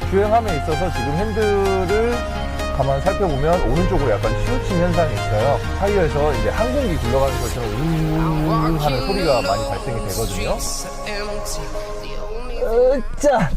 주행함에 있어서 지금 핸들을 가만 살펴보면 오른쪽으로 약간 치우침 현상이 있어요. 타이어에서 이제 항공기 굴러가는 것처럼 웅 하는 소리가 많이 발생이 되거든요. 자.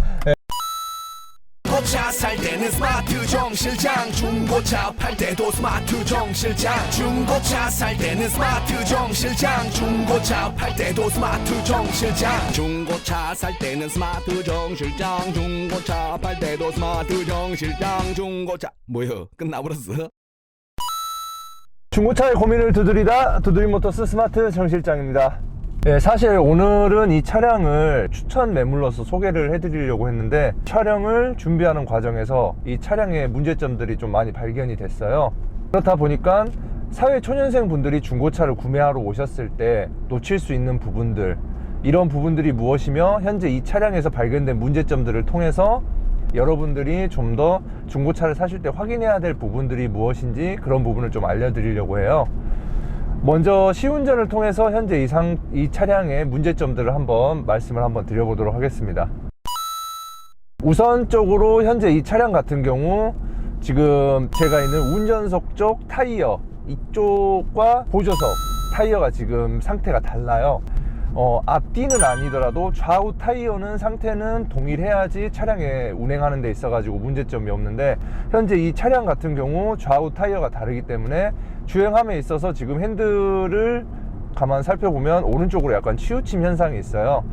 고차 살 때는 스마트 정실장, 중고차 팔 때도 스마트 정실장. 중고차 살 때는 스마트 정실장, 중고차 팔 때도 스마트 정실장. 중고차 살 때는 스마트 정실장, 중고차 팔 때도 스마트 정실장. 중고차 뭐야 끝나버렸어? 중고차의 고민을 두드리다 두드림모터스 스마트 정실장입니다. 네, 사실 오늘은 이 차량을 추천 매물로서 소개를 해드리려고 했는데 촬영을 준비하는 과정에서 이 차량의 문제점들이 좀 많이 발견이 됐어요. 그렇다 보니까 사회초년생 분들이 중고차를 구매하러 오셨을 때 놓칠 수 있는 부분들, 이런 부분들이 무엇이며 현재 이 차량에서 발견된 문제점들을 통해서 여러분들이 좀 더 중고차를 사실 때 확인해야 될 부분들이 무엇인지 그런 부분을 좀 알려드리려고 해요. 먼저 시운전을 통해서 현재 이 차량의 문제점들을 말씀을 드려보도록 하겠습니다. 우선적으로 현재 이 차량 같은 경우 지금 제가 있는 운전석 쪽 타이어 이쪽과 보조석 타이어가 지금 상태가 달라요. 앞뒤는 아니더라도 좌우 타이어는 상태는 동일해야지 차량에 운행하는 데 있어 가지고 문제점이 없는데, 현재 이 차량 같은 경우 좌우 타이어가 다르기 때문에 주행함에 있어서 지금 핸들을 가만 살펴보면 오른쪽으로 약간 치우침 현상이 있어요.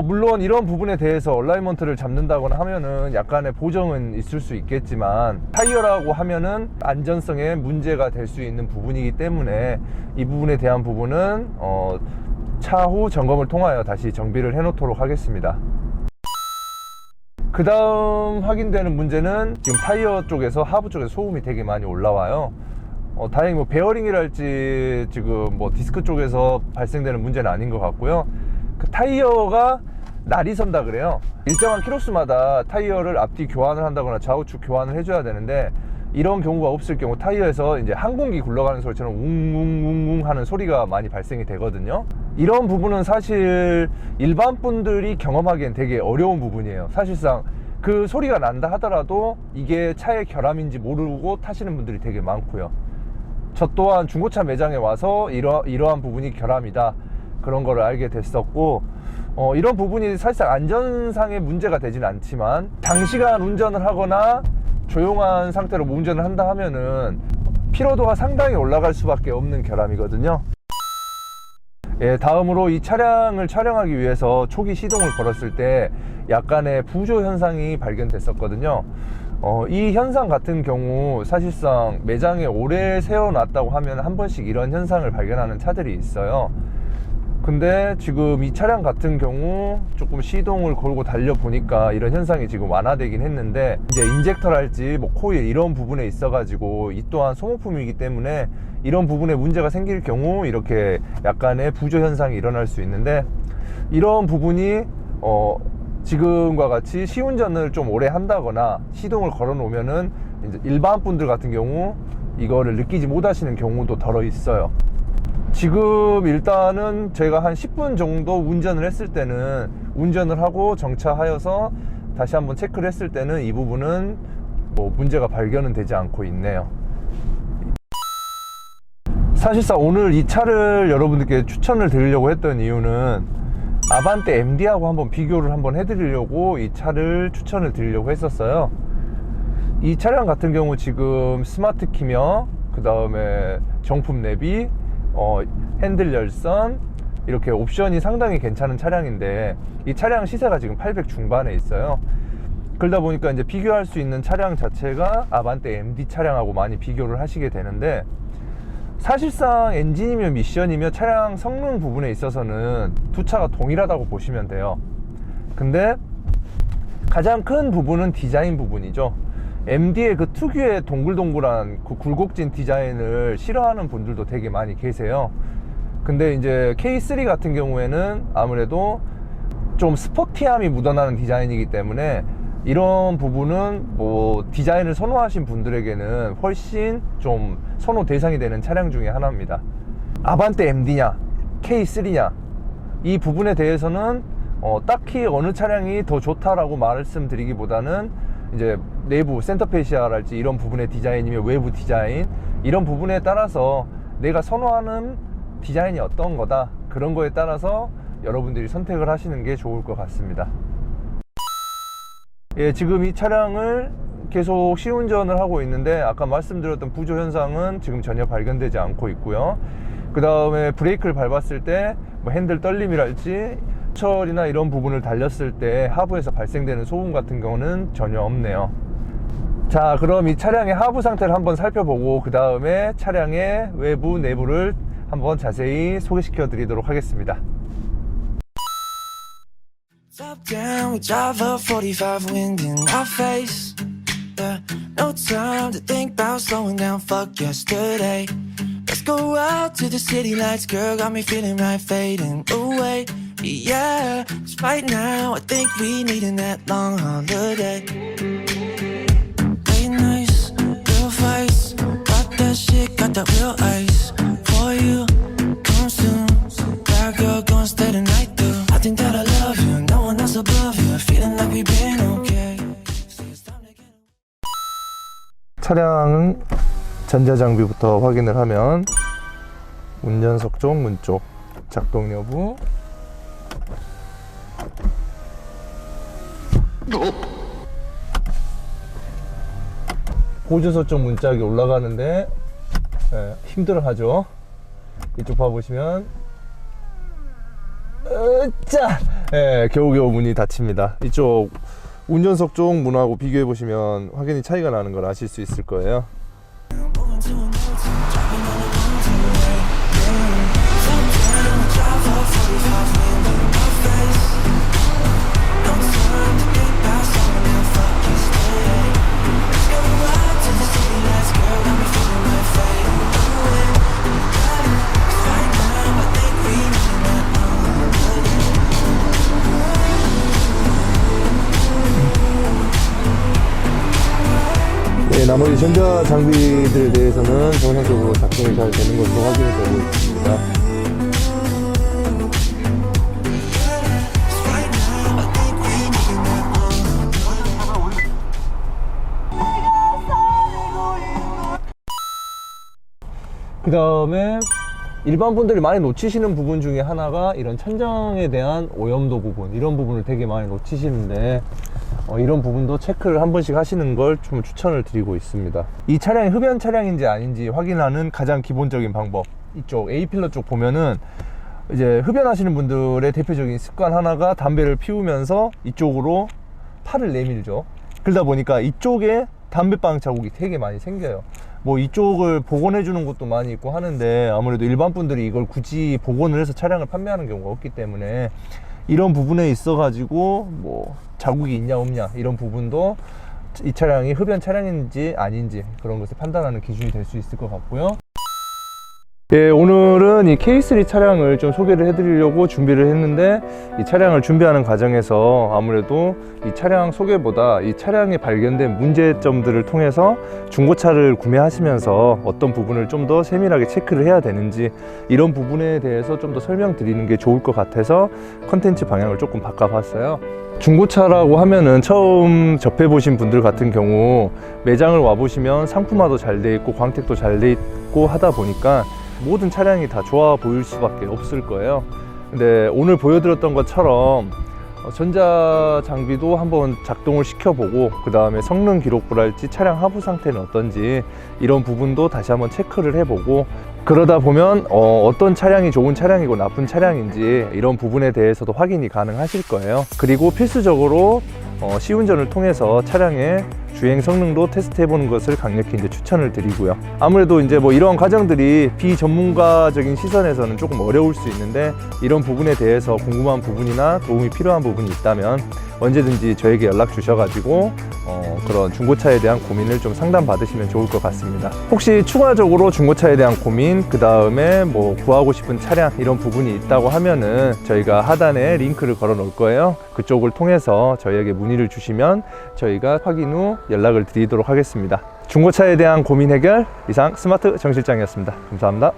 물론 이런 부분에 대해서 얼라이먼트를 잡는다거나 하면은 약간의 보정은 있을 수 있겠지만, 타이어라고 하면은 안전성에 문제가 될 수 있는 부분이기 때문에 이 부분에 대한 부분은 차후 점검을 통하여 다시 정비를 해 놓도록 하겠습니다. 그 다음 확인되는 문제는 지금 타이어 쪽에서 하부 쪽에서 소음이 되게 많이 올라와요. 다행히 베어링이랄지 지금 디스크 쪽에서 발생되는 문제는 아닌 것 같고요. 그 타이어가 날이 선다 그래요. 일정한 키로수마다 타이어를 앞뒤 교환을 한다거나 좌우측 교환을 해줘야 되는데, 이런 경우가 없을 경우 타이어에서 이제 항공기 굴러가는 소리처럼 웅웅웅웅 하는 소리가 많이 발생이 되거든요. 이런 부분은 사실 일반 분들이 경험하기엔 되게 어려운 부분이에요. 사실상 그 소리가 난다 하더라도 이게 차의 결함인지 모르고 타시는 분들이 되게 많고요. 저 또한 중고차 매장에 와서 이러한 부분이 결함이다, 그런 거를 알게 됐었고, 이런 부분이 사실상 안전상의 문제가 되진 않지만 장시간 운전을 하거나 조용한 상태로 운전을 한다 하면은 피로도가 상당히 올라갈 수밖에 없는 결함이거든요. 예, 다음으로 이 차량을 촬영하기 위해서 초기 시동을 걸었을 때 약간의 부조 현상이 발견됐었거든요. 이 현상 같은 경우 사실상 매장에 오래 세워놨다고 하면 한 번씩 이런 현상을 발견하는 차들이 있어요. 근데 지금 이 차량 같은 경우 조금 시동을 걸고 달려보니까 이런 현상이 지금 완화되긴 했는데, 이제 인젝터랄지 코일 이런 부분에 있어 가지고 이 또한 소모품이기 때문에 이런 부분에 문제가 생길 경우 이렇게 약간의 부조 현상이 일어날 수 있는데, 이런 부분이 지금과 같이 시운전을 좀 오래 한다거나 시동을 걸어 놓으면은 이제 일반 분들 같은 경우 이거를 느끼지 못하시는 경우도 덜어 있어요. 지금 일단은 제가 한 10분 정도 운전을 했을 때는, 운전을 하고 정차하여서 다시 한번 체크를 했을 때는 이 부분은 문제가 발견은 되지 않고 있네요. 사실상 오늘 이 차를 여러분들께 추천을 드리려고 했던 이유는 아반떼 MD하고 한번 비교를 해드리려고 이 차를 추천을 드리려고 했었어요. 이 차량 같은 경우 지금 스마트 키며 그 다음에 정품 내비, 핸들 열선, 이렇게 옵션이 상당히 괜찮은 차량인데 이 차량 시세가 지금 800 중반에 있어요. 그러다 보니까 이제 비교할 수 있는 차량 자체가 아반떼 MD 차량하고 많이 비교를 하시게 되는데, 사실상 엔진이며 미션이며 차량 성능 부분에 있어서는 두 차가 동일하다고 보시면 돼요. 근데 가장 큰 부분은 디자인 부분이죠. MD의 그 특유의 동글동글한 그 굴곡진 디자인을 싫어하는 분들도 되게 많이 계세요. 근데 이제 K3 같은 경우에는 아무래도 좀 스포티함이 묻어나는 디자인이기 때문에 이런 부분은 디자인을 선호하신 분들에게는 훨씬 좀 선호 대상이 되는 차량 중에 하나입니다. 아반떼 MD냐 K3냐 이 부분에 대해서는 딱히 어느 차량이 더 좋다라고 말씀드리기보다는 이제 내부 센터페시아랄지 이런 부분의 디자인이면 외부 디자인, 이런 부분에 따라서 내가 선호하는 디자인이 어떤 거다, 그런 거에 따라서 여러분들이 선택을 하시는 게 좋을 것 같습니다. 예, 지금 이 차량을 계속 시운전을 하고 있는데 아까 말씀드렸던 부조 현상은 지금 전혀 발견되지 않고 있고요. 그 다음에 브레이크를 밟았을 때 뭐 핸들 떨림이랄지 철이나 이런 부분을 달렸을 때 하부에서 발생되는 소음 같은 경우는 전혀 없네요. 자, 그럼 이 차량의 하부 상태를 한번 살펴보고 그 다음에 차량의 외부 내부를 한번 자세히 소개시켜 드리도록 하겠습니다. Top down, we drive up 45 wind in our face. Yeah, no time to think about slowing down, fuck yesterday. Let's go out to the city lights, girl, got me feeling right, fading away. Yeah, 'cause right now I think we needin' that long holiday. Late nights, real fights, got that shit, got that real ice. For you, come soon, bad girl, gonna stay the night through. I think that I love you, no one else above you, feeling like we've been okay. So it's time to get 차량은 전자장비부터 확인을 하면 운전석 쪽, 문 쪽 작동 여부, 보조석 쪽 문짝이 올라가는데 힘들어하죠. 이쪽 봐보시면 겨우겨우 문이 닫힙니다. 이쪽 운전석 쪽 문하고 비교해 보시면 확연히 차이가 나는 걸 아실 수 있을 거예요. moving to a new time, driving on a mountain way. Top down, we drive up 45 wind in our face. No time to think about slowing down, fuck yesterday. Let's go out to the city lights, girl, got me feeling right, fading away. 'Cause right now I think we need that long holiday. 네, 나머지 전자 장비들에 대해서는 정상적으로 작동이 잘 되는 것으로 확인이 되고 있습니다. 그 다음에 일반 분들이 많이 놓치시는 부분 중에 하나가 이런 천장에 대한 오염도 부분, 이런 부분을 되게 많이 놓치시는데 이런 부분도 체크를 한 번씩 하시는 걸 좀 추천을 드리고 있습니다. 이 차량이 흡연 차량인지 아닌지 확인하는 가장 기본적인 방법, 이쪽 A필러 쪽 보면은 이제 흡연하시는 분들의 대표적인 습관 하나가 담배를 피우면서 이쪽으로 팔을 내밀죠. 그러다 보니까 이쪽에 담배방 자국이 되게 많이 생겨요. 뭐 이쪽을 복원해 주는 곳도 많이 있고 하는데 아무래도 일반 분들이 이걸 굳이 복원을 해서 차량을 판매하는 경우가 없기 때문에 이런 부분에 있어 가지고 뭐 자국이 있냐 없냐 이런 부분도 이 차량이 흡연 차량인지 아닌지 그런 것을 판단하는 기준이 될 수 있을 것 같고요. 예, 오늘은 이 K3 차량을 좀 소개를 해드리려고 준비를 했는데 이 차량을 준비하는 과정에서 아무래도 이 차량 소개보다 이 차량에 발견된 문제점들을 통해서 중고차를 구매하시면서 어떤 부분을 좀 더 세밀하게 체크를 해야 되는지 이런 부분에 대해서 좀 더 설명드리는 게 좋을 것 같아서 컨텐츠 방향을 조금 바꿔봤어요. 중고차라고 하면은 처음 접해보신 분들 같은 경우 매장을 와보시면 상품화도 잘 돼 있고 광택도 잘 돼 있고 하다 보니까 모든 차량이 다 좋아 보일 수밖에 없을 거예요. 근데 오늘 보여드렸던 것처럼 전자 장비도 한번 작동을 시켜보고 그 다음에 성능 기록부랄지 차량 하부 상태는 어떤지 이런 부분도 다시 한번 체크를 해보고 그러다 보면 어떤 차량이 좋은 차량이고 나쁜 차량인지 이런 부분에 대해서도 확인이 가능하실 거예요. 그리고 필수적으로 시운전을 통해서 차량의 주행 성능도 테스트 해보는 것을 강력히 이제 추천을 드리고요. 아무래도 이제 뭐 이러한 과정들이 비전문가적인 시선에서는 조금 어려울 수 있는데 이런 부분에 대해서 궁금한 부분이나 도움이 필요한 부분이 있다면 언제든지 저에게 연락 주셔가지고 그런 중고차에 대한 고민을 좀 상담 받으시면 좋을 것 같습니다. 혹시 추가적으로 중고차에 대한 고민, 그 다음에 뭐 구하고 싶은 차량 이런 부분이 있다고 하면은 저희가 하단에 링크를 걸어 놓을 거예요. 그쪽을 통해서 저희에게 문의를 주시면 저희가 확인 후 연락을 드리도록 하겠습니다. 중고차에 대한 고민 해결 이상 스마트 정 실장이었습니다. 감사합니다.